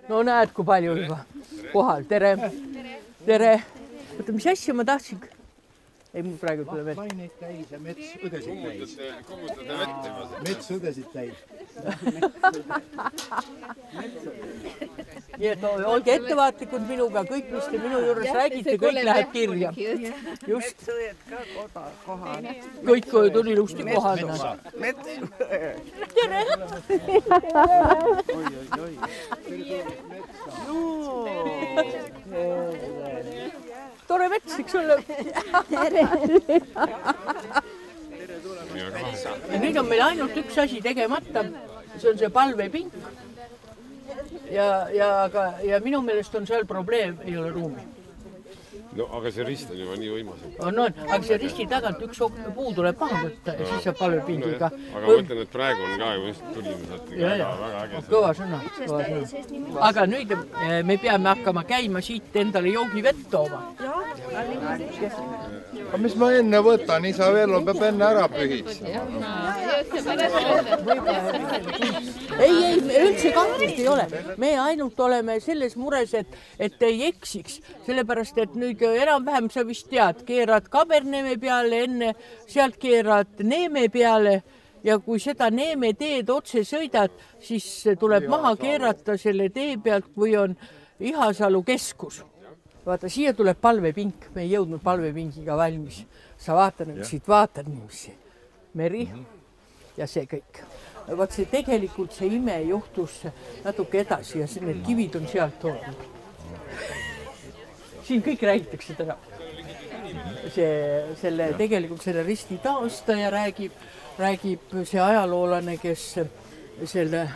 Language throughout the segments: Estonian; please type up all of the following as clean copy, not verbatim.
No näed, kui palju juba kohal. Tere. Tere. Oota, mis asja ma tahtsin? Ei, mul praegu tule veel. Laineid täis ja metsõdesid täis. Metsõdesid täis. Nii et olge ettevaatlikud minuga, kõik, mis te minu juures räägite, kõik läheb kirja. Just. Kõik tuli ilusti kohale. Tere! Tore mets, eks ole. Ja nüüd on meil ainult üks asi tegemata. See on see palvepink. Ja minu meelest on seal probleem, ei ole ruumi. No aga see rist on juba nii võimas. Aga see risti tagant üks puu tuleb maha võtta ja siis saab palvepingiga. Aga ma mõtlen, et praegu on ka just tulime sealt väga äge. Kõva sõna. Aga nüüd me peame hakkama käima siit endale joogivett tooma. Aga mis ma enne võtan? Isabello peab enne ära pühits. Ei, üldse kahtlust ei ole. Me ainult oleme selles mures, et ei eksiks. Sellepärast, et nüüd enam-vähem sa vist tead, keerad Kaberneme peale enne, sealt keerad Neeme peale ja kui seda Neeme teed otse sõidad, siis tuleb maha keerata selle tee pealt, kui on Ihasalu keskus. Vaata, siia tuleb palvepink. Me ei jõudnud palvepingiga valmis. Sa vaatad, siit vaatad niiviisi. Meri ja see kõik. Vaat see tegelikult see ime juhtus natuke edasi ja need kivid on sealt toodud. Siin kõik räägitakse täna. Tegelikult selle risti taastaja räägib see ajaloolane, kes selle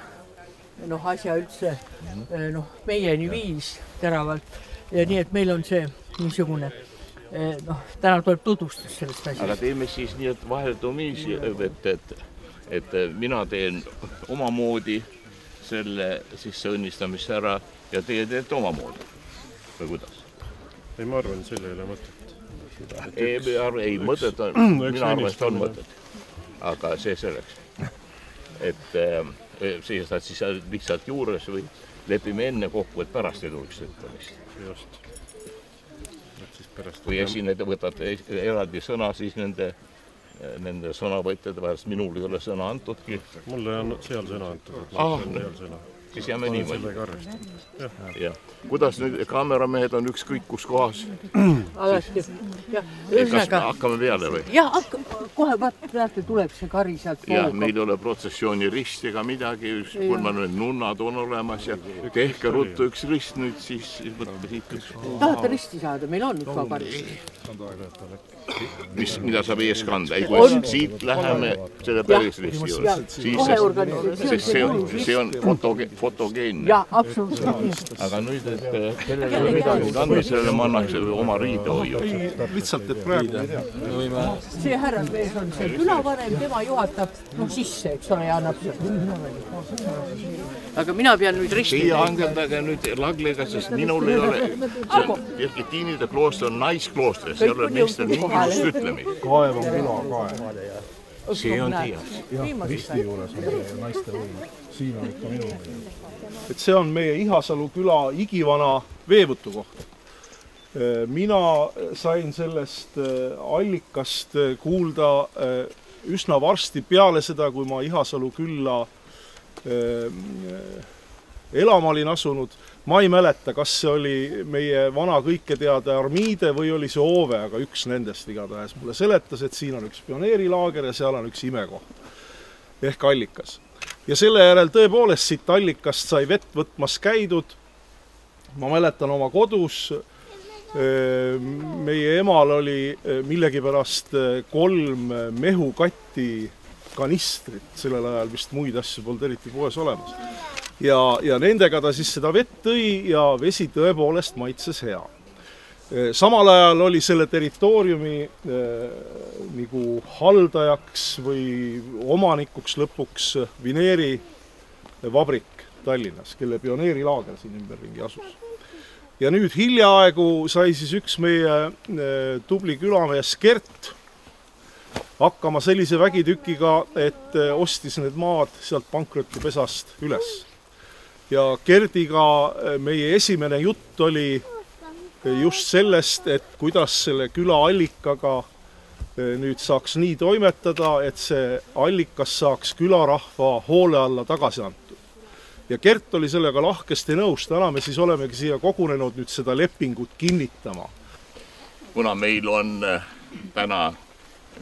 asja üldse meieni viis teravalt. Ja nii, et meil on see niisugune, täna tuleb tutvustus sellest asjast. Aga teeme siis nii, et vaheldumiisi, et mina teen omamoodi selle siis õnnistamist ära ja teie teete omamoodi. Või kuidas? Ei, ma arvan, selle ei ole mõtet. Ei, mõtet on, mina arvan, et on mõtet. Aga see selleks. Et see saad siis lihtsalt juures või lepime enne kokku, et pärast ei tuleks ütlemist. Just. Või esineda võtate eraldi sõna siis nende sõnavõtjate vahel, minul ei ole sõna antudki. Mulle on seal sõna antud. Siis jääme niimoodi. Kuidas nüüd kaameramehed on ükskõik kus kohas? Alati. Kas me hakkame peale või? Jah, kohe vaata tuleb see kari sealt pooga. Jah, meil ei ole protsessiooni rist ega midagi, kui ma nüüd nunnad on olemas ja tehke ruttu üks rist nüüd, siis võtame siit üks. Tahate risti saada, meil on ka kari. Mida saab ees kanda? Ei, kui siit läheme selle päris risti juurde. See on fotogeenne. Jah, absoluutselt. Aga nüüd, et kellele midagi kanda, sellele ma annaks oma riidehoiu. Lihtsalt, et praegu. See härra mees on see külavanem, tema juhatab sisse, eks ole, ja annab seda. Aga mina pean nüüd risti. Siia angeldage nüüd lagliga, sest minul ei ole. Birgitiinide klooster on naisklooster, see ei ole meestel mingisugust ütlemi. Kaev on külakaev. See on teas. Jah, risti juures on naiste võim. Siin on ikka minu võim. Et see on meie Ihasalu küla igivana veevõtu koht. Mina sain sellest allikast kuulda üsna varsti peale seda, kui ma Ihasalu külla elama olin asunud. Ma ei mäleta, kas see oli meie vana kõike teada Armide või oli see Oove, aga üks nendest igatahes mulle seletas, et siin on üks pioneerilaager ja seal on üks imekoht ehk allikas. Ja selle järel tõepoolest siit allikast sai vett võtmas käidud. Ma mäletan oma kodus, meie emal oli millegipärast 3 mehukatti kanistrit, sellel ajal vist muid asju polnud eriti poes olemas. Ja nendega ta siis seda vett tõi ja vesi tõepoolest maitses hea. Samal ajal oli selle territooriumi nagu haldajaks või omanikuks lõpuks Vineeri vabrik Tallinnas, kelle pioneerilaager siin ümberringi asus. Ja nüüd hiljaaegu sai siis üks meie tubli külamees Gert hakkama sellise vägitükiga, et ostis need maad sealt pankrotipesast üles. ja Gerdiga meie esimene jutt oli just sellest, et kuidas selle küla allikaga nüüd saaks nii toimetada, et see allikas saaks külarahva hoole alla tagasi antud. Ja Gert oli sellega lahkesti nõus, täna me siis olemegi siia kogunenud nüüd seda lepingut kinnitama. Kuna meil on täna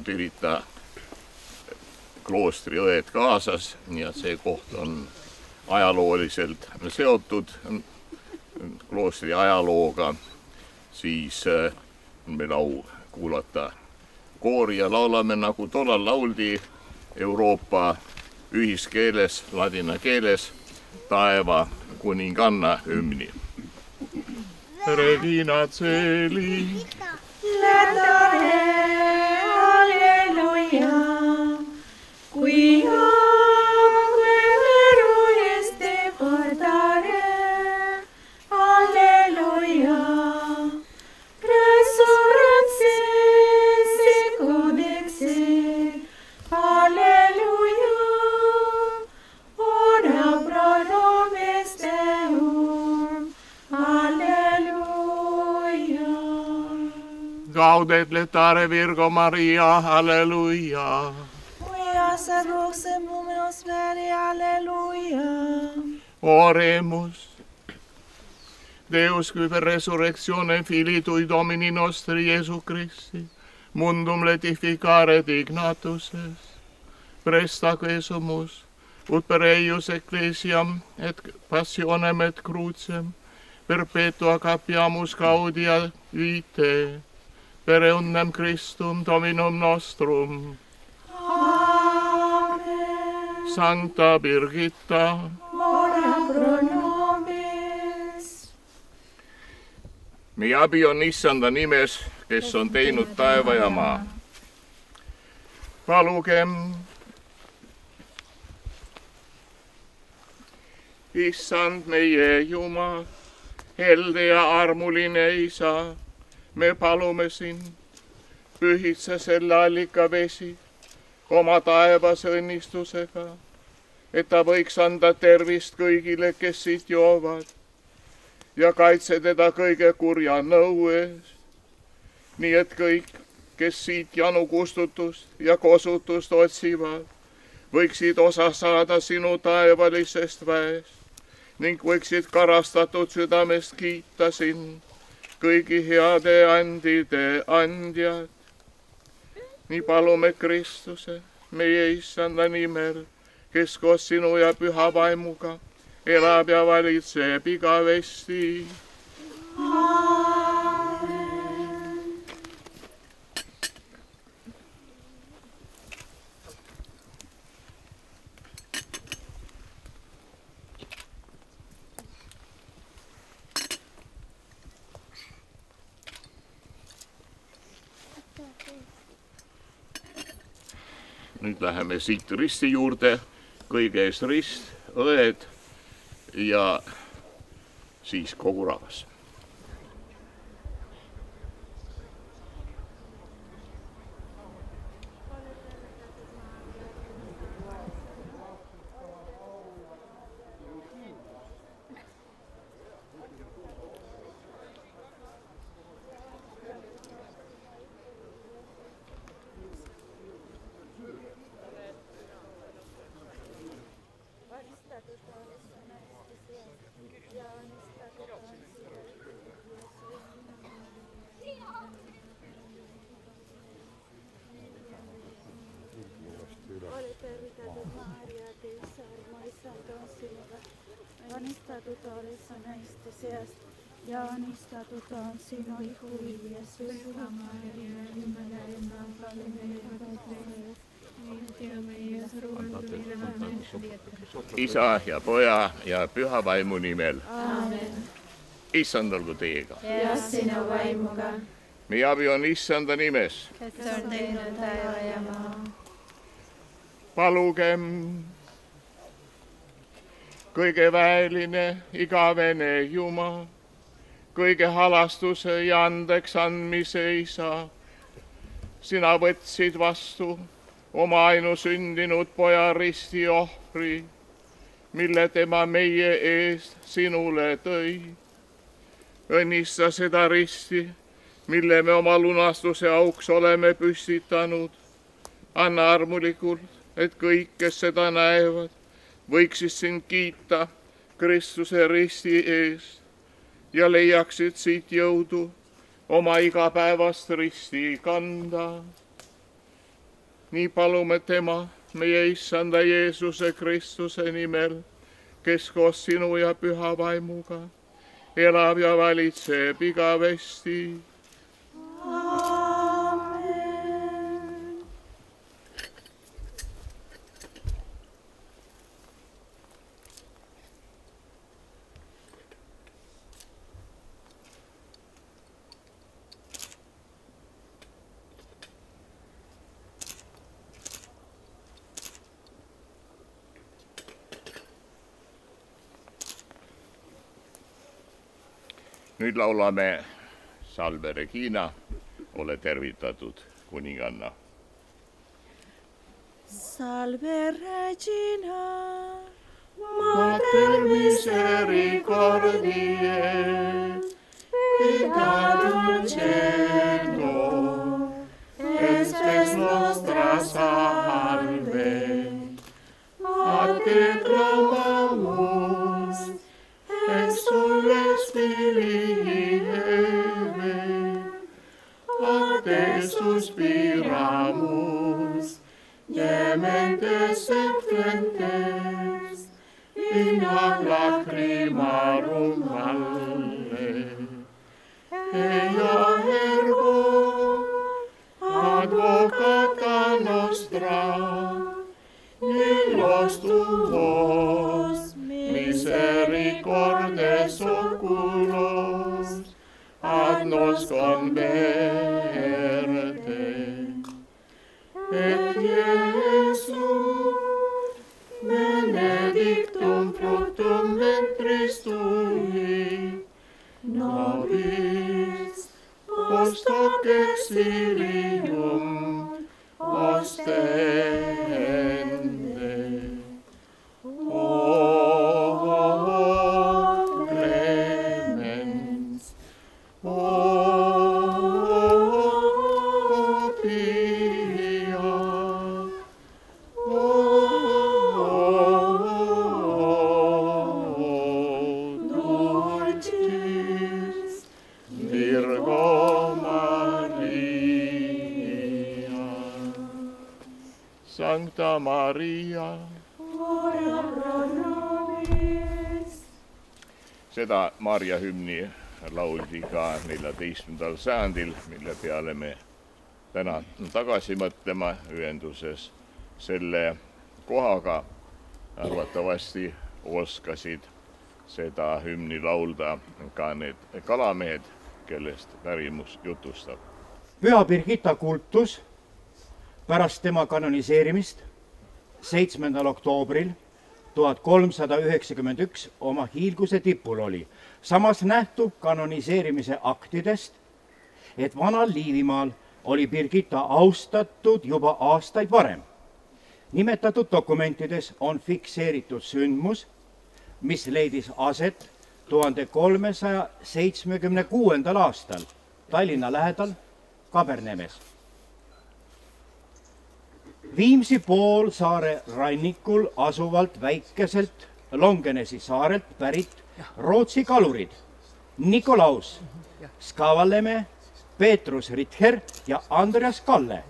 Pirita kloostri õed kaasas ja see koht on ajalooliselt seotud kloostri ajalooga, siis on meil au kuulata koori ja laulame, nagu tollal lauldi Euroopa ühiskeeles, ladina keeles, taeva kuninganna hümni. Regina Celi. Lätare, alleluia, qui omque vero este portare, alleluia, resurrecție secund exit, alleluia, ora pro nobis Deum, alleluia. Gaudet letare Virgo Maria, alleluia. Quia seduxem luminos veri, alleluia. Oremus. Deus, qui per resurrectione Filii Tui Domini nostri Iesu Christi, mundum letificare dignatus est. Presta quesumus, ut per eius ecclesiam, et passionem et crucem, perpetua capiamus gaudia vitae, per eundem Christum Dominum nostrum. Amen. Sancta Birgitta, Ora pro nobis. meie abi on Issanda nimes, kes on teinud taeva ja maa. Palugem. Issand meie Jumal, helde ja armuline Isa, me palume sind, pühitse selle allika vesi oma taevas õnnistusega, et ta võiks anda tervist kõigile, kes siit joovad ja kaitse teda kõige kurja nõu eest. Nii et kõik, kes siit janu kustutust ja kosutust otsivad, võiksid osa saada sinu taevalisest väest ning võiksid karastatud südamest kiita sind, kõigi heade andide andjad. Nii palume Kristuse, meie Issanda nimel, kes koos sinu ja püha vaimuga elab ja valitseb igavesti. Nüüd läheme siit risti juurde, kõige ees rist, õed ja siis kogu rahvas. Anistatud oles sa naiste seast ja anistatud on sinu ihu Jeesus. Maria, Jumala ema, Isa ja Poja ja Püha Vaimu nimel. Aamen. Issand olgu teiega. Ja sinu vaimuga, Meie abi on Issanda nimes. kes on teinud taeva ja maa. Palugem. Kõige väeline, igavene Jumal, kõige halastuse ja andeks andmise Isa, sina võtsid vastu oma ainusündinud Poja risti ohvri mille tema meie eest sinule tõi. Õnnista seda risti, mille me oma lunastuse auks oleme püstitanud. Anna armulikult, et kõik, kes seda näevad, võiksid sind kiita Kristuse risti eest ja leiaksid siit jõudu oma igapäevast risti kanda. Nii palume tema, meie Issanda Jeesuse Kristuse nimel, kes koos sinu ja püha vaimuga elab ja valitseb igavesti. Nüüd laulame Salve Regina, ole tervitatud kuninganna. Salve Regina, Mater misericordiae, vita dulcedo, estes nostra salve, a te clamamus, exules filii Eve, a te suspiramus, gementes et flentes, in ad lacrimarum valle. Ea ergo, advocata nostra, illos tuos, misericordes oculos, ad nos converte. Et Iesu, benedictum fructum ventris tui, nobis post hoc exilium ostende. O clemens, o pia, o dulcis Virgo Maria. Sancta Maria, ora pro nobis. seda Maarja hümni lauldi ka 14. sajandil, mille peale me täna tagasi mõtlema ühenduses selle kohaga. Arvatavasti oskasid seda hümni laulda ka need kalamehed, kellest pärimus jutustab. Püha Birgitta kultus pärast tema kanoniseerimist 7. oktoobril 1391 oma hiilguse tipul oli. Samas nähtub kanoniseerimise aktidest, et vanal Liivimaal oli Birgitta austatud juba aastaid varem. Nimetatud dokumentides on fikseeritud sündmus, mis leidis aset 1376. aastal Tallinna lähedal Kabernemes. Viimsi poolsaare rannikul asuvalt väikeselt Longenesi saarelt pärit Rootsi kalurid Nikolaus Skavalleme, Peetrus Rither ja Andreas Kalle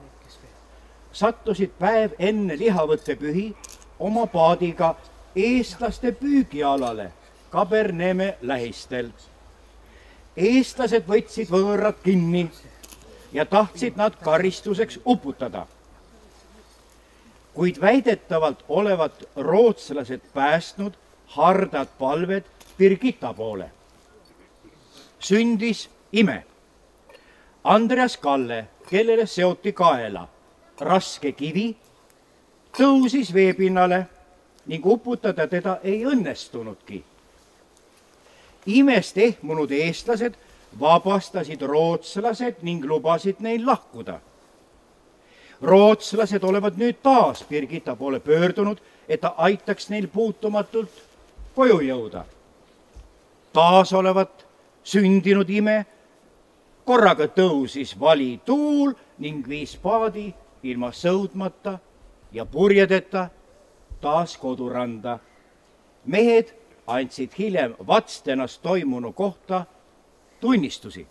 sattusid päev enne lihavõttepühi oma paadiga eestlaste püügialale Kaberneme lähistel. Eestlased võtsid võõrad kinni ja tahtsid nad karistuseks uputada. Kuid väidetavalt olevat rootslased päästnud hardad palved Birgitta poole. Sündis ime. Andreas Kalle, kellele seoti kaela raske kivi, tõusis veepinnale ning uputada teda ei õnnestunudki. Imest ehmunud eestlased vabastasid rootslased ning lubasid neil lahkuda. rootslased olevat nüüd taas Birgitta poole pöördunud, et ta aitaks neil puutumatult koju jõuda. Taas olevat sündinud ime, korraga tõusis vali tuul ning viis paadi ilma sõudmata ja purjedeta taas koduranda. Mehed andsid hiljem Vatstenas toimunu kohta tunnistusi.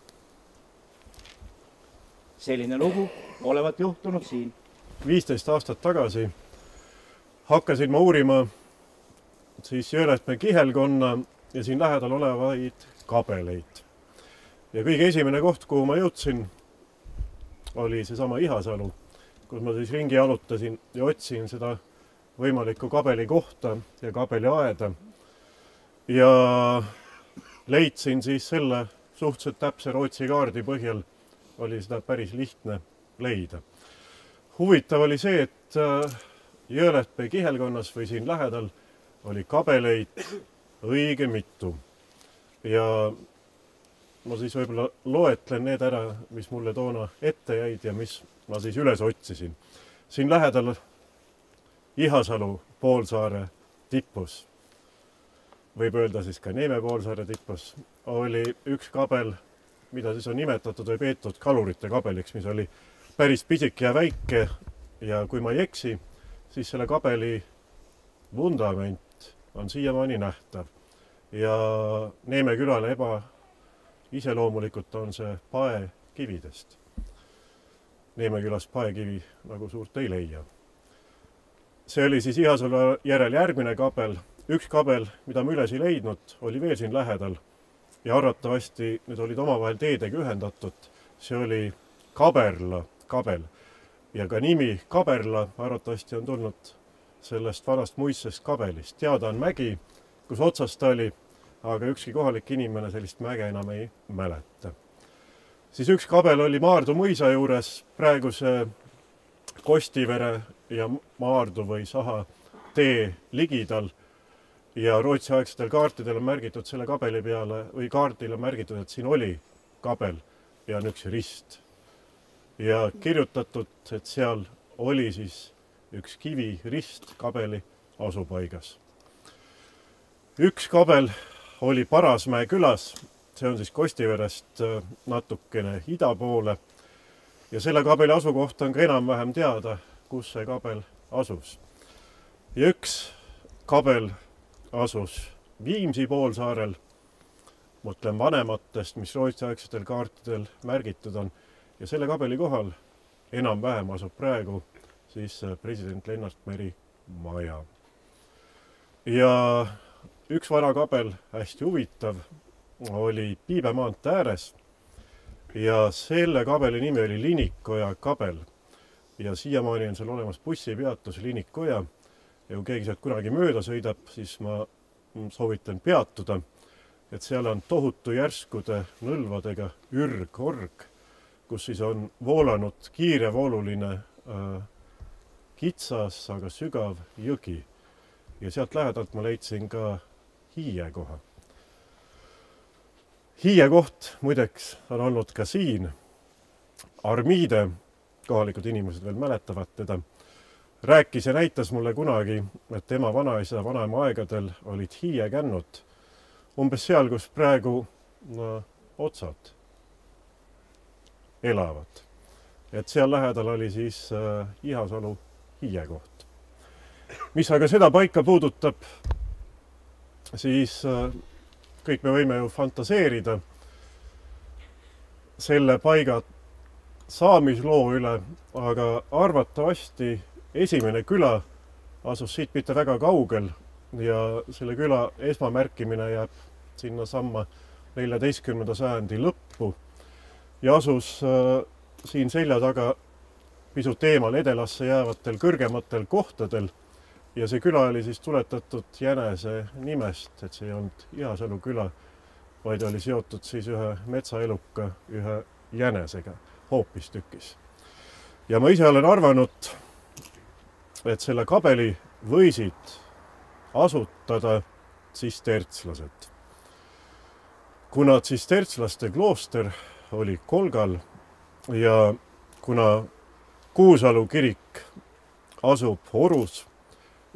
Selline lugu olevat juhtunud siin. 15 aastat tagasi hakkasin ma uurima siis Jõelähtme kihelkonna ja siin lähedal olevaid kabeleid. Ja kõige esimene koht, kuhu ma jõudsin, oli seesama Ihasalu, kus ma siis ringi jalutasin ja otsin seda võimalikku kabeli kohta ja kabeli aeda. Ja leidsin siis selle suhteliselt täpse Rootsi kaardi põhjal, oli seda päris lihtne leida. Huvitav oli see, et Jõelähtme kihelkonnas või siin lähedal oli kabeleid õige mitu. Ja ma siis võib-olla loetlen need ära, mis mulle toona ette jäid ja mis ma siis üles otsisin. Siin lähedal Ihasalu poolsaare tipus, võib öelda siis ka Neeme poolsaare tipus, oli üks kabel, mida siis on nimetatud või peetud kalurite kabeliks, mis oli päris pisik ja väike ja kui ma ei eksi, siis selle kabeli vundament on siiamaani nähtav. Ja Neeme külale iseloomulikult on see paekividest. Neeme külas paekivi nagu suurt ei leia. See oli siis Ihasalu järel järgmine kabel. Üks kabel, mida ma üles ei leidnud, oli veel siin lähedal ja arvatavasti need olid omavahel teedega ühendatud. See oli Kaberla kabel ja ka nimi Kaberla arvatavasti on tulnud sellest vanast muistsest kabelist. Teada on mägi, kus otsas ta oli, aga ükski kohalik inimene sellist mäge enam ei mäleta. Siis üks kabel oli Maardu mõisa juures, praeguse Kostivere ja Maardu või Saha tee ligidal ja Rootsi aegsetel kaartidel on märgitud selle kabeli peale või kaardil on märgitud, et siin oli kabel ja on üks rist. Ja kirjutatud, et seal oli siis üks kivi rist kabeli asupaigas. Üks kabel oli Parasmäe külas, see on siis Kostiverest natukene ida poole ja selle kabeli asukoht on ka enam-vähem teada, kus see kabel asus. Ja üks kabel asus Viimsi poolsaarel, mõtlen vanematest, mis Rootsi-aegsetel kaartidel märgitud on ja selle kabeli kohal enam-vähem asub praegu siis president Lennart Meri maja. Ja üks vana kabel, hästi huvitav, oli Piibemaante ääres ja selle kabeli nimi oli Linikoja kabel ja siiamaani on seal olemas bussipeatus Linikoja ja kui keegi sealt kunagi mööda sõidab, siis ma soovitan peatuda, et seal on tohutu järskude nõlvadega ürgorg, kus siis on voolanud kiirevooluline kitsas, aga sügav jõgi ja sealt lähedalt ma leidsin ka Hiie koha. Hiie koht muideks on olnud ka siin. Armiide, kohalikud inimesed veel mäletavad teda, rääkis ja näitas mulle kunagi, et tema vanaisa vanaema aegadel olid Hiie kännud umbes seal, kus praegu otsad elavad. Et seal lähedal oli siis Ihasalu Hiie koht. Mis aga seda paika puudutab, siis kõik me võime ju fantaseerida selle paiga saamisloo üle, aga arvatavasti esimene küla asus siit mitte väga kaugel ja selle küla esmamärkimine jääb sinna samma 14. sajandi lõppu ja asus siin selja taga pisut eemal edelasse jäävatel kõrgematel kohtadel ja see küla oli siis tuletatud jänese nimest, et see ei olnud Ihasalu küla, vaid oli seotud siis ühe metsaeluka, ühe jänesega hoopistükis. Ja ma ise olen arvanud, et selle kabeli võisid asutada tsistertslased. Kuna tsistertslaste klooster oli Kolgal ja kuna Kuusalu kirik asub Orus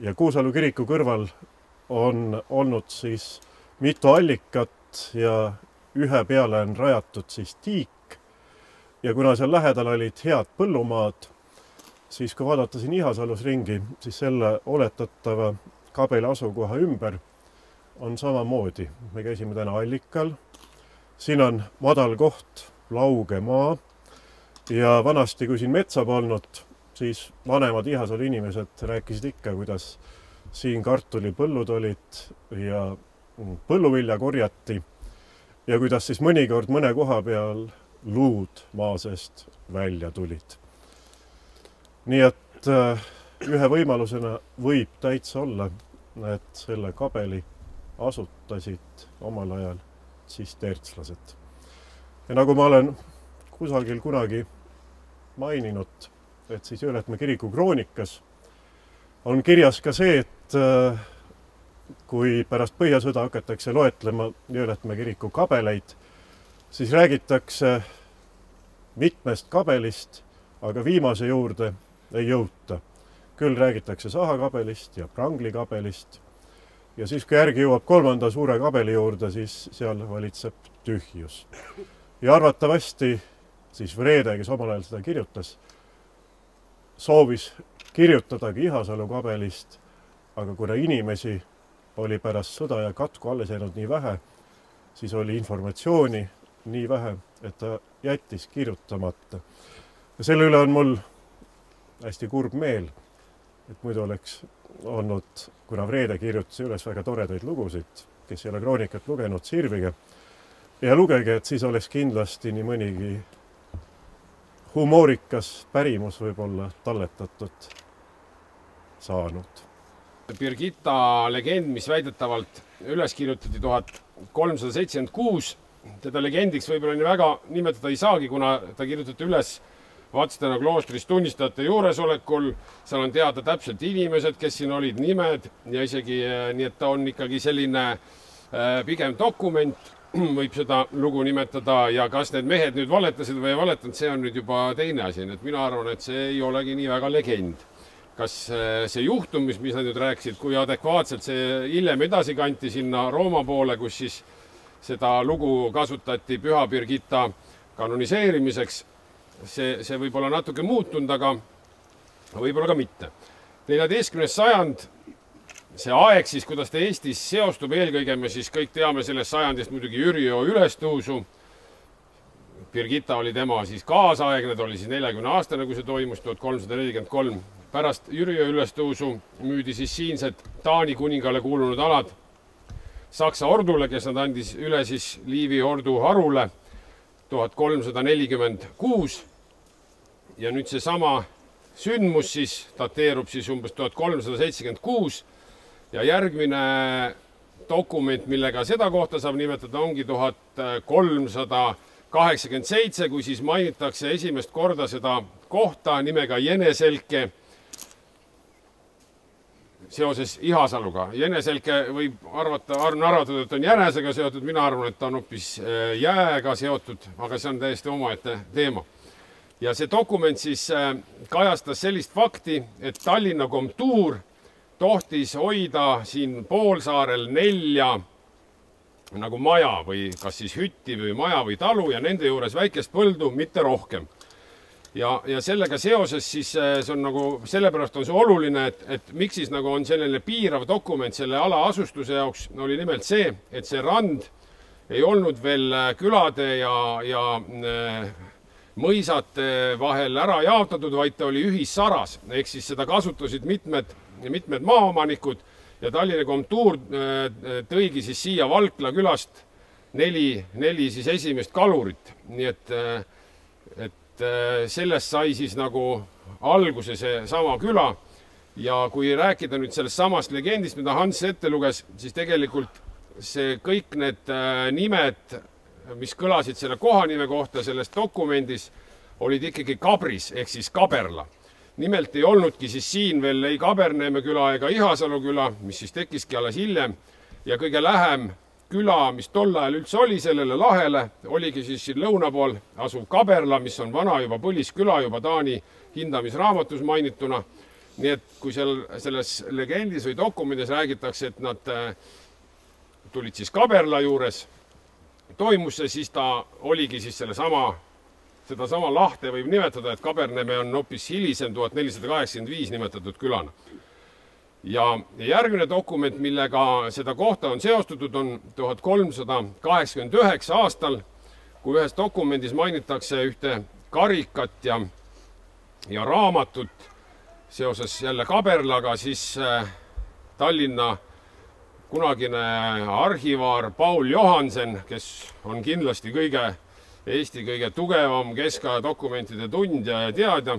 ja Kuusalu kiriku kõrval on olnud siis mitu allikat ja ühe peale on rajatud siis tiik. Ja kuna seal lähedal olid head põllumaad, siis kui vaadata siin Ihasalus ringi, siis selle oletatava kabeli asukoha ümber on samamoodi. Me käisime täna allikal. Siin on madal koht, lauge maa ja vanasti, kui siin metsa polnud, siis vanemad Ihasalu inimesed rääkisid ikka, kuidas siin kartulipõllud olid ja põlluvilja korjati ja kuidas siis mõnikord mõne koha peal luud maa seest välja tulid. Nii et ühe võimalusena võib täitsa olla, et selle kabeli asutasid omal ajal tsistertslased. Ja nagu ma olen kusagil kunagi maininud, et siis Jõelähtme kiriku kroonikas on kirjas ka see, et kui pärast Põhjasõda hakatakse loetlema Jõelähtme kiriku kabeleid, siis räägitakse mitmest kabelist, aga viimase juurde ei jõuta. Küll räägitakse sahakabelist ja pranglikabelist ja siis, kui järgi jõuab kolmanda suure kabeli juurde, siis seal valitseb tühjus. Ja arvatavasti siis Vrede, kes omal ajal seda kirjutas, soovis kirjutadagi Ihasalu kabelist, aga kuna inimesi oli pärast sõda ja katku alles jäänud nii vähe, siis oli informatsiooni nii vähe, et ta jättis kirjutamata. Ja selle üle on mul hästi kurb meel, et muidu oleks olnud, kuna Vrede kirjutas üles väga toredaid lugusid, kes ei ole kroonikat lugenud, sirvige ja lugege, et siis oleks kindlasti nii mõnigi humoorikas pärimus võib-olla talletatud saanud. Birgitta legend, mis väidetavalt üles kirjutati 1376, teda legendiks võib-olla nii väga nimetada ei saagi, kuna ta kirjutati üles Vatstena kloostris tunnistajate juuresolekul. Seal on teada täpselt inimesed, kes siin olid, nimed ja isegi nii, et ta on ikkagi selline pigem dokument, võib seda lugu nimetada, ja kas need mehed nüüd valetasid või ei valetanud, see on nüüd juba teine asi. Et mina arvan, et see ei olegi nii väga legend. Kas see juhtum, mis nad nüüd rääkisid, kui adekvaatselt see hiljem edasi kanti sinna Rooma poole, kus siis seda lugu kasutati Püha Birgitta kanoniseerimiseks, see võib olla natuke muutunud, aga võib-olla ka mitte. 14. sajand, see aeg siis, kuidas ta Eestis seostub, eelkõige me siis kõik teame sellest sajandist muidugi Jüriöö ülestõusu. Birgitta oli tema siis kaasaegne, ta oli siis 40-aastane, kui see toimus, 1343. Pärast Jüriöö ülestõusu müüdi siis siinsed Taani kuningale kuulunud alad Saksa ordule, kes nad andis üle siis Liivi ordu harule 1346. Ja nüüd see sama sündmus siis dateerub siis umbes 1376 ja järgmine dokument, millega seda kohta saab nimetada, ongi 1387, kui siis mainitakse esimest korda seda kohta nimega Jeneselke seoses Ihasaluga. Jeneselke võib arvatud, et on jänesega seotud, mina arvan, et ta on hoopis jääga seotud, aga see on täiesti omaette teema. Ja see dokument siis kajastas sellist fakti, et Tallinna komtuur tohtis hoida siin poolsaarel 4 nagu maja või kas siis hütti või maja või talu ja nende juures väikest põldu, mitte rohkem. Ja sellega seoses siis see on nagu, sellepärast on see oluline, et miks siis nagu on selline piirav dokument selle ala asustuse jaoks, oli nimelt see, et see rand ei olnud veel külade ja mõisate vahel ära jaotatud, vaid ta oli ühissaras, ehk siis seda kasutasid mitmed maaomanikud ja Tallinna komtuur tõigi siis siia Valkla külast 4 siis esimest kalurit. Nii et sellest sai siis nagu alguse see sama küla ja kui rääkida nüüd sellest samast legendist, mida Hans ette luges, siis tegelikult see kõik need nimed, mis kõlasid selle kohanime kohta selles dokumendis, olid ikkagi Kabris ehk siis Kaberla. Nimelt ei olnudki siis siin veel ei Kaberneeme küla ega Ihasalu küla, mis siis tekkiski alles hiljem ja kõige lähem küla, mis tol ajal üldse oli sellele lahele, oligi siis siin lõuna pool asuv Kaberla, mis on vana juba põlisküla juba Taani hindamisraamatus mainituna. Nii et kui selles legendis või dokumendis räägitakse, et nad tulid siis Kaberla juures, toimus see, siis ta oligi siis sedasama lahte võib nimetada, et Kaberneme on hoopis hilisem 1485 nimetatud külana. Ja järgmine dokument, millega seda kohta on seostatud, on 1389 aastal, kui ühes dokumendis mainitakse ühte karikat ja raamatut seoses jälle Kaberlaga, siis Tallinna kunagine arhivaar Paul Johansen, kes on kindlasti Eesti kõige tugevam keskaja dokumentide tundja ja teadja,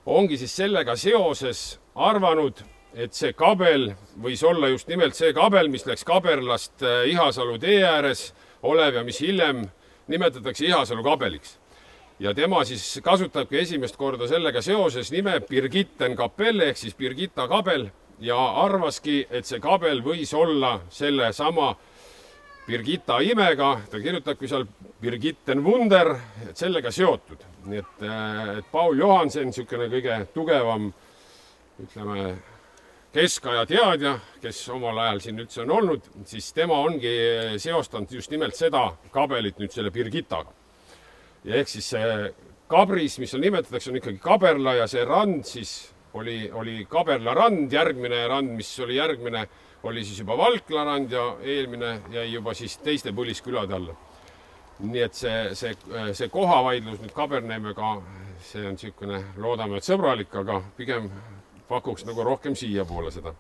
ongi siis sellega seoses arvanud, et see kabel võis olla just nimelt see kabel, mis läks Kaberlast Ihasalu tee ääres olev ja mis hiljem nimetatakse Ihasalu kabeliks. Ja tema siis kasutabki esimest korda sellega seoses nime Birgitten kapell ehk siis Birgitta kabel ja arvaski, et see kabel võis olla selle sama Birgitta imega, ta kirjutabki seal Birgitten Wunder, et sellega seotud. Nii et Paul Johansen, niisugune kõige tugevam, ütleme, keskaja teadja, kes omal ajal siin üldse on olnud, siis tema ongi seostanud just nimelt seda kabelit nüüd selle Birgittaga. Ja ehk siis see kabris, mis seal nimetatakse, on ikkagi Kaberla ja see rand siis oli Kaberla rand, järgmine rand, mis oli järgmine, oli siis juba Valkla rand ja eelmine jäi juba siis teiste põliskülade alla. Nii et see kohavaidlus nüüd Kabernemega, see on niisugune, loodame, et sõbralik, aga pigem pakuks nagu rohkem siia poole seda.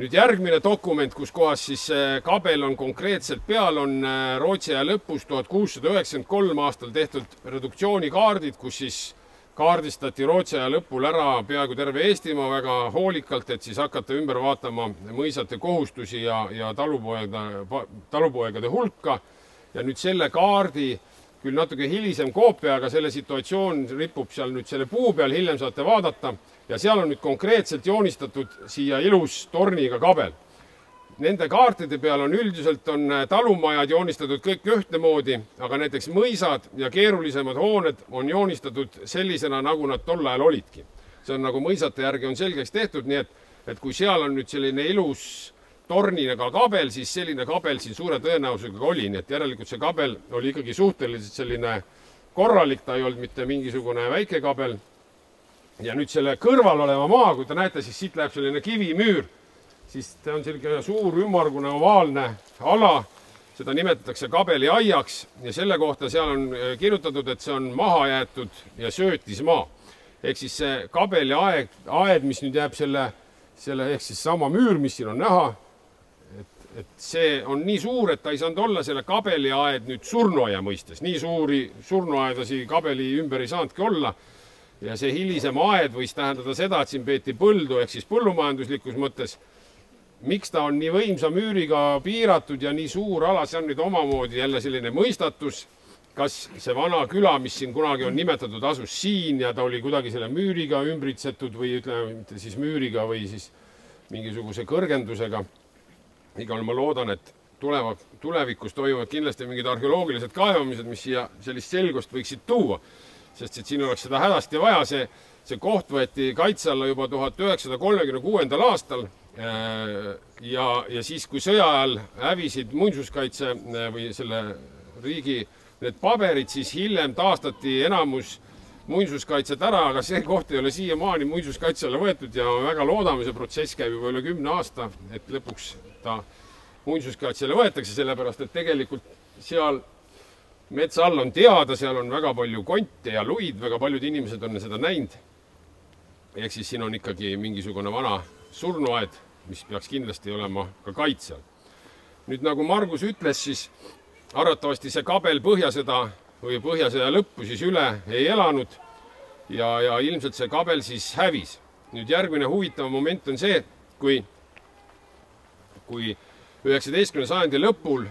Nüüd järgmine dokument, kus kohas siis kabel on konkreetselt peal, on Rootsi aja lõpus 1693 aastal tehtud reduktsioonikaardid, kus siis kaardistati Rootsi aja lõpul ära peaaegu terve Eestimaa väga hoolikalt, et siis hakata ümber vaatama mõisate kohustusi ja talupoegade hulka. Ja nüüd selle kaardi, küll natuke hilisem koopia, aga selle situatsioon ripub seal nüüd selle puu peal, hiljem saate vaadata. Ja seal on nüüd konkreetselt joonistatud siia ilus torniga kabel. Nende kaartide peal on üldiselt talumajad joonistatud kõik ühtemoodi, aga näiteks mõisad ja keerulisemad hooned on joonistatud sellisena, nagu nad tol ajal olidki. See on nagu mõisate järgi on selgeks tehtud, nii et kui seal on nüüd selline ilus torniga kabel, siis selline kabel siin suure tõenäosusega oli, nii et järelikult see kabel oli ikkagi suhteliselt selline korralik, ta ei olnud mitte mingisugune väike kabel. Ja nüüd selle kõrval oleva maa, kui te näete, siis siit läheb selline kivimüür, siis ta on selline suur ümmargune ovaalne ala, seda nimetatakse kabeli aiaks ja selle kohta seal on kirjutatud, et see on maha jäetud ja söötismaa. Ehk siis see kabeli aed, mis nüüd jääb selle ehk siis sama müür, mis siin on näha, et see on nii suur, et ta ei saanud olla selle kabeli aed nüüd surnuaia mõistes. Nii suuri surnuaedasi kabeli ümber ei saanudki olla. Ja see hilisem aed võis tähendada seda, et siin peeti põldu ehk siis põllumajanduslikus mõttes. Miks ta on nii võimsa müüriga piiratud ja nii suur ala, see on nüüd omamoodi jälle selline mõistatus, kas see vana küla, mis siin kunagi on nimetatud, asus siin ja ta oli kuidagi selle müüriga ümbritsetud või ütleme, mitte siis müüriga või siis mingisuguse kõrgendusega. Igal ma loodan, et tulevikus toimuvad kindlasti mingid arheoloogilised kaevamised, mis siia sellist selgust võiksid tuua. Sest siin oleks seda hädasti vaja, see koht võeti kaitse alla juba 1936. aastal ja siis, kui sõja ajal hävisid muinsuskaitse või selle riigi need paberid, siis hiljem taastati enamus muinsuskaitset ära, aga see koht ei ole siiamaani muinsuskaitse alla võetud ja väga loodame, see protsess käib juba üle 10 aasta, et lõpuks ta muinsuskaitsele võetakse, sellepärast et tegelikult seal metsa all on teada, seal on väga palju konte ja luid, väga paljud inimesed on seda näinud. Ehk siis siin on ikkagi mingisugune vana surnuaed, mis peaks kindlasti olema ka kaitsel. Nüüd nagu Margus ütles, siis arvatavasti see kabel põhjasõda või põhjasõja lõppu siis üle ei elanud ja ilmselt see kabel siis hävis. Nüüd järgmine huvitav moment on see, kui 19. sajandi lõpul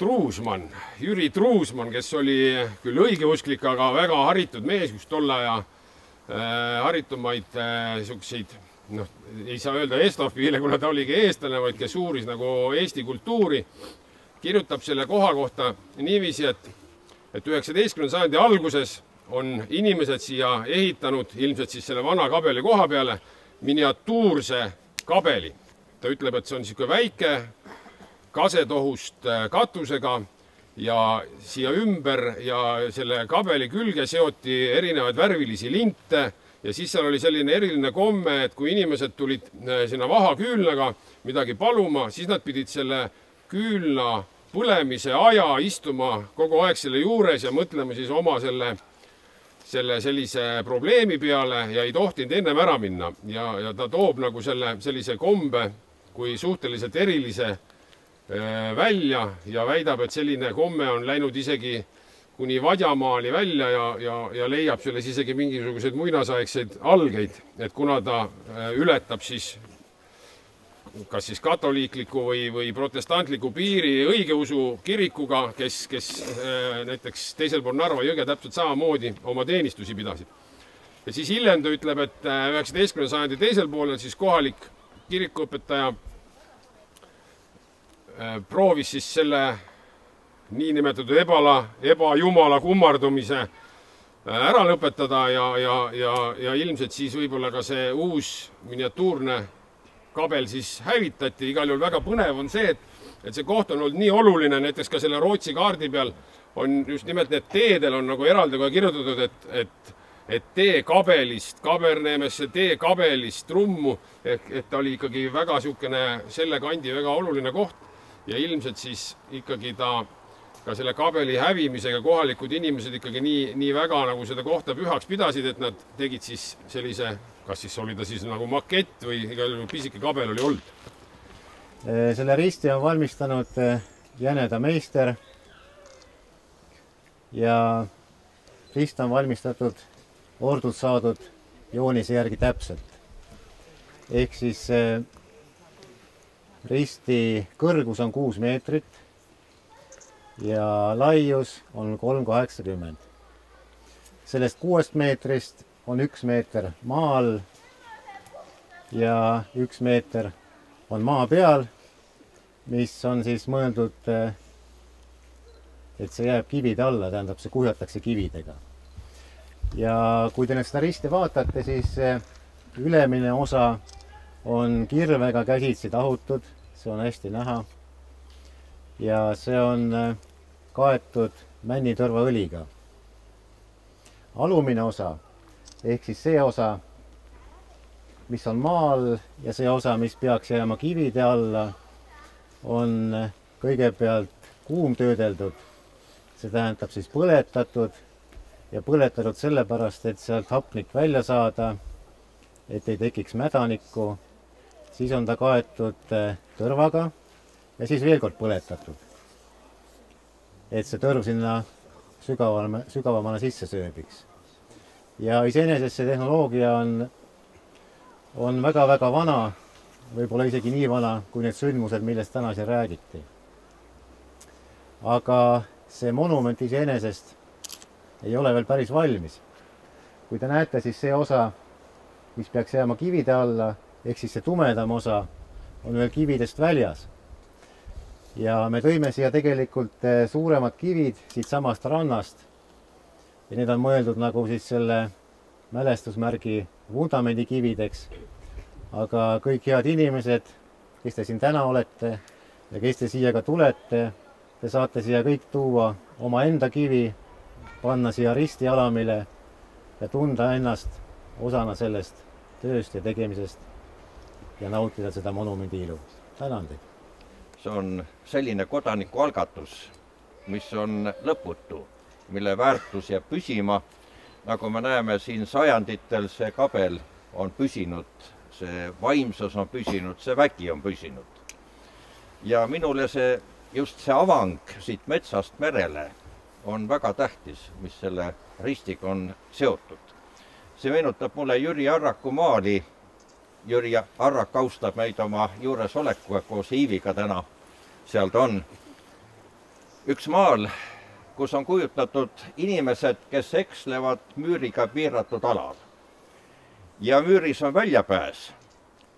Jüri Truusmann, kes oli küll õigeusklik, aga väga haritud mees, üks tolle aja haritumaid niisuguseid, ei saa öelda estofiile, kuna ta oligi eestlane, vaid kes uuris nagu Eesti kultuuri, kirjutab selle koha kohta niiviisi, et 19. sajandi alguses on inimesed siia ehitanud ilmselt siis selle vana kabeli koha peale miniatuurse kabeli. Ta ütleb, et see on niisugune väike kasetohust katusega ja siia ümber ja selle kabeli külge seoti erinevaid värvilisi linte ja siis seal oli selline eriline komme, et kui inimesed tulid sinna vahaküülnaga midagi paluma, siis nad pidid selle küülna põlemise aja istuma kogu aeg selle juures ja mõtlema siis oma sellise probleemi peale ja ei tohtinud ennem ära minna. Ja ta toob nagu sellise kombe kui suhteliselt erilise välja ja väidab, et selline komme on läinud isegi kuni Vadjamaali välja ja leiab selles isegi mingisuguseid muinasaegseid algeid, et kuna ta ületab siis kas siis katoliikliku või protestantliku piiri õigeusu kirikuga, kes näiteks teisel pool Narva jõge täpselt samamoodi oma teenistusi pidasid. Ja siis hiljem ta ütleb, et 19. sajandi teisel poolel siis kohalik kirikuõpetaja proovis siis selle niinimetatud ebajumala kummardumise ära lõpetada ja ilmselt siis võib-olla ka see uus miniatuurne kabel siis hävitati. Igal juhul väga põnev on see, et see koht on olnud nii oluline, näiteks ka selle Rootsi kaardi peal on just nimelt need teedel on nagu eraldi kohe kirjutatud, et tee kabelist Kaberneemesse, tee kabelist Trummu, et ta oli ikkagi väga niisugune selle kandi väga oluline koht ja ilmselt siis ikkagi ta ka selle kabeli hävimisega kohalikud inimesed ikkagi nii väga nagu seda kohta pühaks pidasid, et nad tegid siis sellise, kas siis oli ta siis nagu makett või igal juhul pisike kabel oli olnud. Selle risti on valmistanud Jäneda meister ja rist on valmistatud ordult saadud joonise järgi täpselt. Ehk siis risti kõrgus on 6 meetrit ja laius on 3,80. Sellest 6 meetrist on 1 meeter maa all ja 1 meeter on maa peal, mis on siis mõeldud, et see jääb kivide alla, tähendab, see kuhjatakse kividega. Ja kui te nüüd seda risti vaatate, siis ülemine osa on kirvega käsitsi tahutud, see on hästi näha. Ja see on kaetud männitõrvaõliga. Alumine osa, ehk siis see osa, mis on maal ja see osa, mis peaks jääma kivide alla, on kõigepealt kuumtöödeldud. See tähendab siis põletatud ja põletatud sellepärast, et sealt hapnik välja saada, et ei tekiks mädanikku. Siis on ta kaetud tõrvaga ja siis veel kord põletatud, et see tõrv sinna sügavamana sisse sööbiks. Ja iseenesest see tehnoloogia on väga-väga vana, võib-olla isegi nii vana, kui need sündmused, millest täna siin räägiti. Aga see monument iseenesest ei ole veel päris valmis. Kui te näete, siis see osa, mis peaks jääma kivide alla, ehk siis see tumedam osa, on veel kividest väljas. Ja me tõime siia tegelikult suuremad kivid siit samast rannast. Ja need on mõeldud nagu siis selle mälestusmärgi vundamendi kivideks. Aga kõik head inimesed, kes te siin täna olete ja kes te siia ka tulete, te saate siia kõik tuua oma enda kivi, panna siia ristialamile ja tunda ennast osana sellest tööst ja tegemisest ja nautida seda monumendi ilu. Tänan teid! See on selline kodanikualgatus, mis on lõputu, mille väärtus jääb püsima. Nagu me näeme siin sajanditel, see kabel on püsinud, see vaimsus on püsinud, see vägi on püsinud. Ja minule just see avang siit metsast merele on väga tähtis, mis selle ristiga on seotud. See meenutab mulle Jüri Arraku maali. Jüri Arrak austab meid oma juuresolekuga koos Iiviga täna. Seal ta on üks maal, kus on kujutatud inimesed, kes ekslevad müüriga piiratud alal. Ja müüris on väljapääs,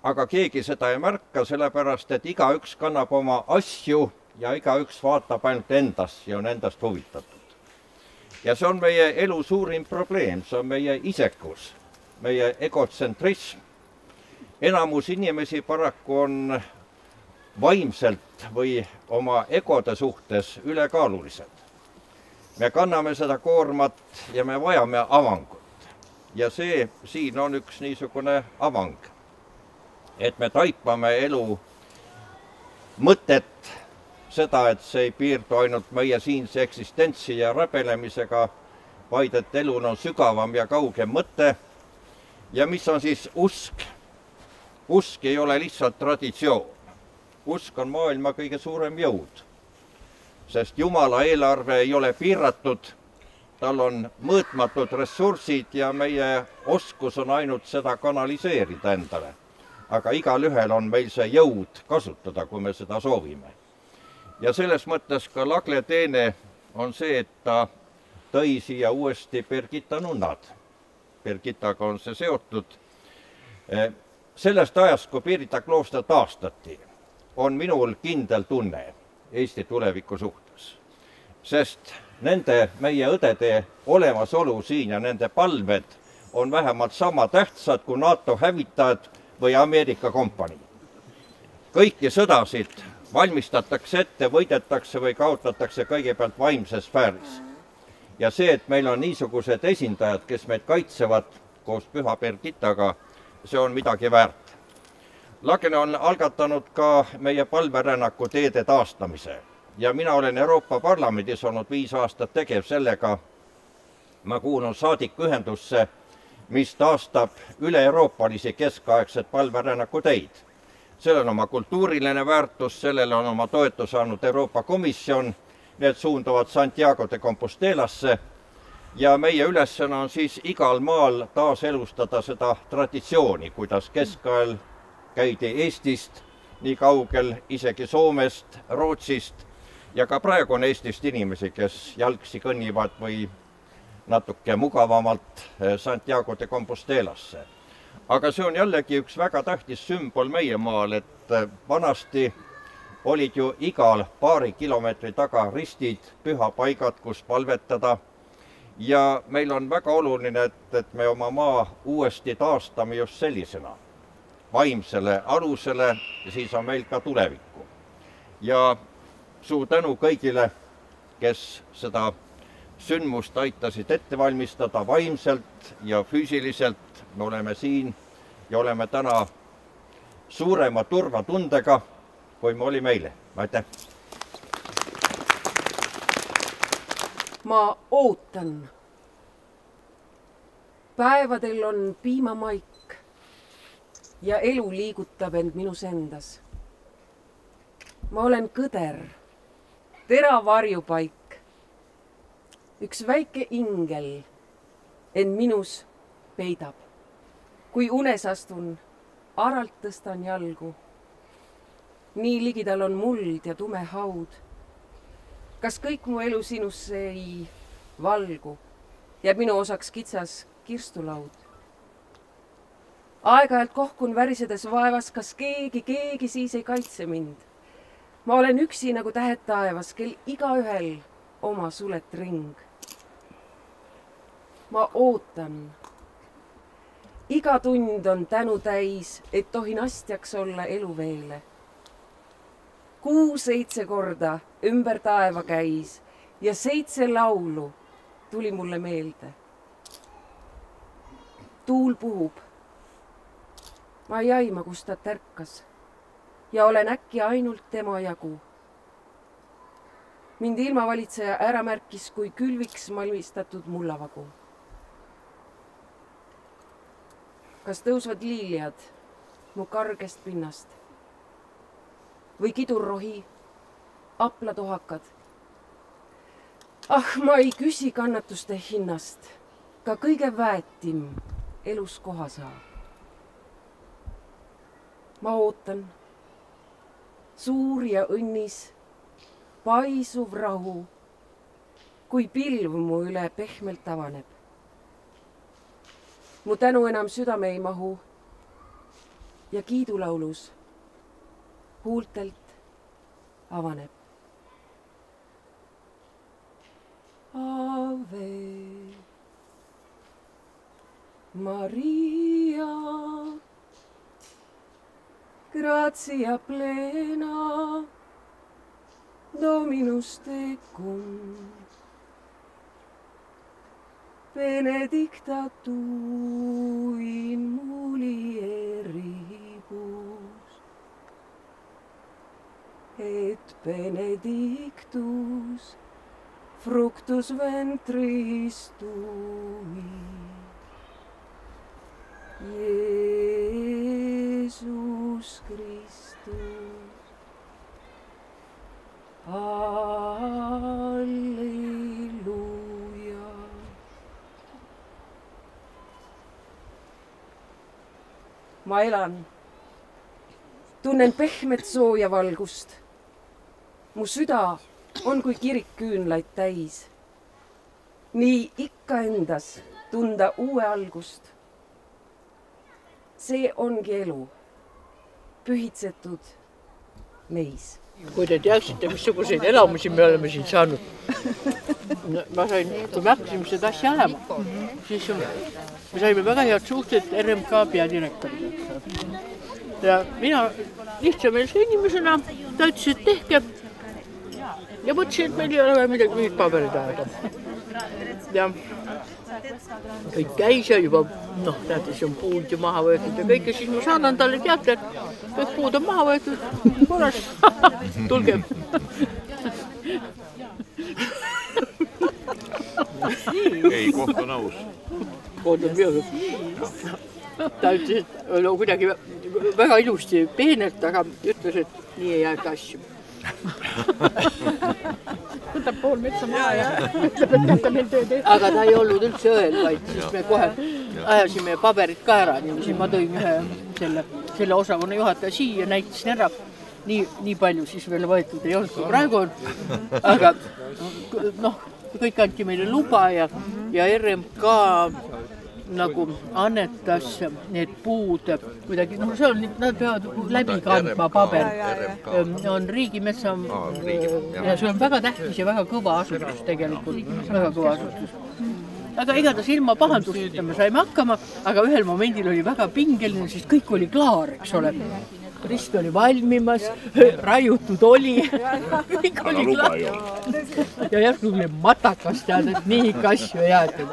aga keegi seda ei märka, sellepärast et igaüks kannab oma asju ja igaüks vaatab ainult endast ja on endast huvitatud. Ja see on meie elu suurim probleem, see on meie isekus, meie egotsentrism. Enamus inimesi paraku on vaimselt või oma egode suhtes ülekaalulised. Me kanname seda koormat ja me vajame avangut. Ja see siin on üks niisugune avang, et me taipame elu mõtet, seda, et see ei piirdu ainult meie siinse eksistentsi ja räbelemisega, vaid et elul on sügavam ja kaugem mõte. Ja mis on siis usk? Usk ei ole lihtsalt traditsioon. Usk on maailma kõige suurem jõud, sest Jumala eelarve ei ole piiratud, tal on mõõtmatud ressursid ja meie oskus on ainult seda kanaliseerida endale. Aga igal ühel on meil see jõud kasutada, kui me seda soovime. Ja selles mõttes ka Lagle teene on see, et ta tõi siia uuesti Birgitta nunnad. Birgittaga on see seotud. Sellest ajast, kui Pirita klooster taastati, on minul kindel tunne Eesti tuleviku suhtes. Sest nende meie õdede olemasolu siin ja nende palved on vähemalt sama tähtsad kui NATO hävitajad või Ameerika kompanii. Kõiki sõdasid valmistatakse ette, võidetakse või kaotatakse kõigepealt vaimses sfääris. Ja see, et meil on niisugused esindajad, kes meid kaitsevad koos Püha Birgittaga, see on midagi väärt. Lagne on algatanud ka meie palverännaku teede taastamise ja mina olen Euroopa Parlamendis olnud 5 aastat tegev sellega. Ma kuulun saadikuühendusse, mis taastab üle-euroopalisi keskaegset palverännaku teid. Sellel on oma kultuuriline väärtus, sellele on oma toetus saanud Euroopa Komisjon, need suunduvad Santiago de Compostelasse ja meie ülesanne on siis igal maal taaselustada seda traditsiooni, kuidas keskajal käidi Eestist nii kaugel, isegi Soomest, Rootsist ja ka praegu on Eestist inimesi, kes jalgsi kõnnivad või natuke mugavamalt Santiago de Compostelasse. Aga see on jällegi üks väga tähtis sümbol meie maal, et vanasti olid ju igal paari kilomeetri taga ristid, pühapaigad, kus palvetada. Ja meil on väga oluline, et me oma maa uuesti taastame just sellisena, vaimsele alusele, siis on meil ka tulevikku. Ja suur tänu kõigile, kes seda sündmust aitasid ette valmistada vaimselt ja füüsiliselt. Me oleme siin ja oleme täna suurema turvatundega, kui me olime eile. Aitäh! Ma ootan. Päevadel on piimamaik ja elu liigutab end minus endas. Ma olen kõder, terav varjupaik, üks väike ingel end minus peidab. Kui unes astun, aralt tõstan jalgu. Nii ligidal on muld ja tume haud. Kas kõik mu elu sinusse ei valgu? Jääb minu osaks kitsas kirstulaud. Aeg-ajalt kohkun värisedes vaevas, kas keegi siis ei kaitse mind. Ma olen üksi nagu tähed taevas, kel igaühel oma sulet ring. Ma ootan. Iga tund on tänu täis, et tohin astjaks olla eluveele. 6-7 korda ümber taeva käis ja 7 laulu tuli mulle meelde. Tuul puhub. Ma ei aima, kus ta tärkas ja olen äkki ainult tema jagu. Mind ilmavalitseja ära märkis, kui külviks valmistatud mullavagu. Kas tõusvad liiliad mu kargest pinnast või kidurrohi, aplatohakad? Ah, ma ei küsi kannatuste hinnast, ka kõige väetim elus koha saa. Ma ootan, suur ja õnnis, paisuv rahu, kui pilv mu üle pehmelt avaneb. Mu tänu enam südame ei mahu ja kiidulaulus huultelt avaneb. Ave Maria, gratia plena, Dominus tecum, benedicta tu in mulieribus, et benedictus fructus ventris tui, Iesus Christus. Halleluja. Ma elan, tunnen pehmet sooja valgust. Mu süda on kui kirik küünlaid täis. Nii ikka endas tunda uue algust. See ongi elu, pühitsetud meis. Kui te teaksite, missuguseid elamusi me oleme siin saanud. Ma sain, kui me hakkasime seda asja ajama, siis me saime väga head suhted RMK peadirektoriga. Ja mina lihtsameelse inimesena, ta ütles, et tehke. Ja mõtlesin, et meil ei ole midagi mingit paberid ajada. Ja kõik käis ja juba, teate, see on puud ju maha võetud ja kõik ja siis ma saadan talle teate, et kõik puud on maha võetud, korras, tulge. Ei, koht on aus. Koht on peale. Ta ütles, et kuidagi väga ilusti peenelt, aga ütles, et nii ei aega asju. Võtab pool metsa maha ja ütleb, et jätta meil tööd eest. Aga ta ei olnud üldse õel, vaid siis me kohe ajasime paberid ka ära. Niiviisi ma tõin ühe selle osakonna juhataja siia, näitasin ära. Nii palju siis veel võetud ei olnud, kui praegu on. Aga kõik anti meile luba ja RMK nagu annetas need puud kuidagi, see on, nad peavad läbi kandma paber. On riigimetsa ja see on väga tähtis ja väga kõva asutus tegelikult, väga kõva asutus. Aga igatahes ilma pahandusteta me saime hakkama, aga ühel momendil oli väga pingeline, sest kõik oli klaar, eks ole. Rist oli valmimas, raiutud oli, kõik oli klaar. Ja järsku oli matakast teada, et nii kasju ei aetud.